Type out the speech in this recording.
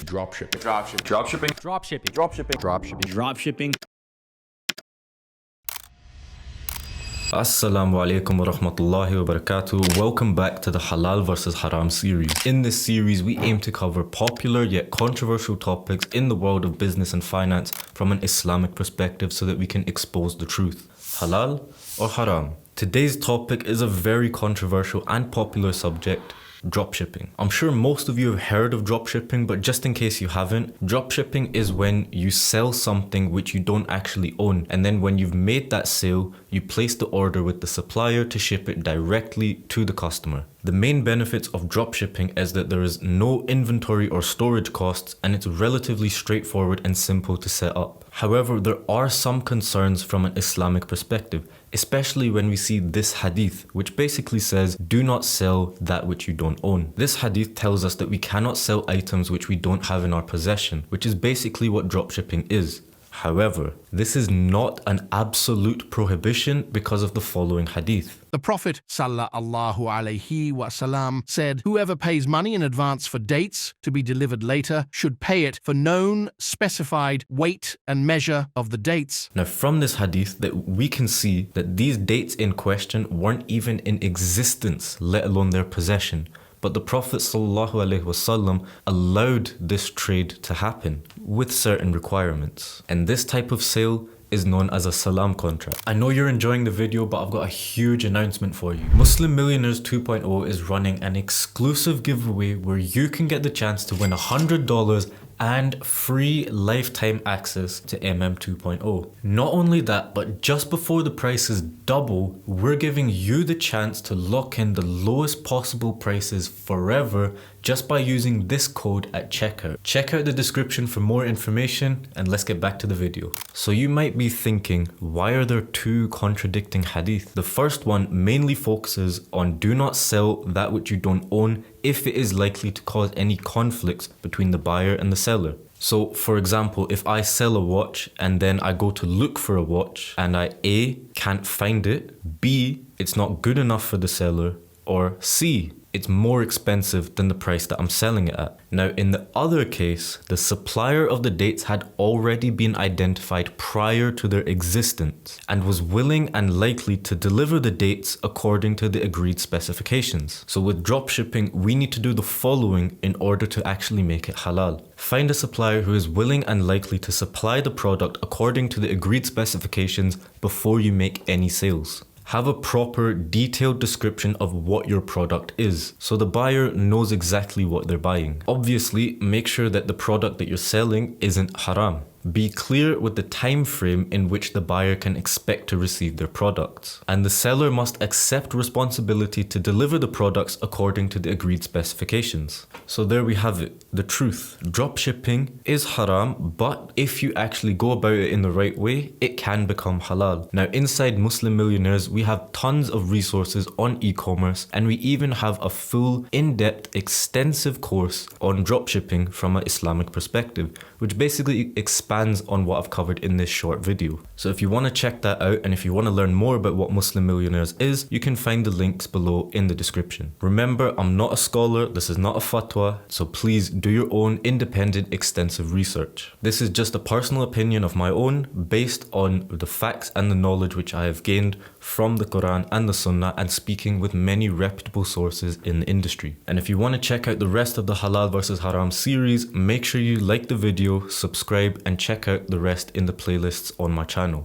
Dropshipping. Assalamu alaikum wa rahmatullahi wa barakatuh. Welcome back to the Halal versus Haram series. In this series, we aim to cover popular yet controversial topics in the world of business and finance from an Islamic perspective so that we can expose the truth. Halal or Haram? Today's topic is a very controversial and popular subject: dropshipping. I'm sure most of you have heard of dropshipping, but just in case you haven't, dropshipping is when you sell something which you don't actually own, and then when you've made that sale, you place the order with the supplier to ship it directly to the customer. The main benefits of dropshipping is that there is no inventory or storage costs, and it's relatively straightforward and simple to set up. However, there are some concerns from an Islamic perspective, especially when we see this hadith, which basically says, do not sell that which you don't own. This hadith tells us that we cannot sell items which we don't have in our possession, which is basically what dropshipping is. However, this is not an absolute prohibition because of the following hadith. The Prophet sallallahu alaihi wasallam said, whoever pays money in advance for dates to be delivered later should pay it for known specified weight and measure of the dates. Now from this hadith that we can see that these dates in question weren't even in existence, let alone their possession. But the Prophet ﷺ allowed this trade to happen with certain requirements. And this type of sale is known as a salam contract. I know you're enjoying the video, but I've got a huge announcement for you. Muslim Millionaires 2.0 is running an exclusive giveaway where you can get the chance to win $100 and free lifetime access to MM 2.0. Not only that, but just before the prices double, we're giving you the chance to lock in the lowest possible prices forever just by using this code at checkout. Check out the description for more information, and let's get back to the video. So you might be thinking, why are there two contradicting hadith? The first one mainly focuses on do not sell that which you don't own if it is likely to cause any conflicts between the buyer and the seller. So for example, if I sell a watch and then I go to look for a watch and I A, can't find it, B, it's not good enough for the seller, or C, it's more expensive than the price that I'm selling it at. Now in the other case, the supplier of the dates had already been identified prior to their existence and was willing and likely to deliver the dates according to the agreed specifications. So with dropshipping, we need to do the following in order to actually make it halal. Find a supplier who is willing and likely to supply the product according to the agreed specifications before you make any sales. Have a proper detailed description of what your product is, so the buyer knows exactly what they're buying. Obviously, make sure that the product that you're selling isn't haram. Be clear with the time frame in which the buyer can expect to receive their products. And the seller must accept responsibility to deliver the products according to the agreed specifications. So there we have it, the truth. Dropshipping is haram, but if you actually go about it in the right way, it can become halal. Now inside Muslim Millionaires, we have tons of resources on e-commerce, and we even have a full, in-depth, extensive course on dropshipping from an Islamic perspective, which basically expands on what I've covered in this short video. So if you want to check that out, and if you want to learn more about what Muslim Millionaires is, you can find the links below in the description. Remember, I'm not a scholar, this is not a fatwa, so please do your own independent, extensive research. This is just a personal opinion of my own, based on the facts and the knowledge which I have gained from the Quran and the Sunnah, and speaking with many reputable sources in the industry. And if you want to check out the rest of the Halal versus Haram series, make sure you like the video, subscribe, and check out the rest in the playlists on my channel.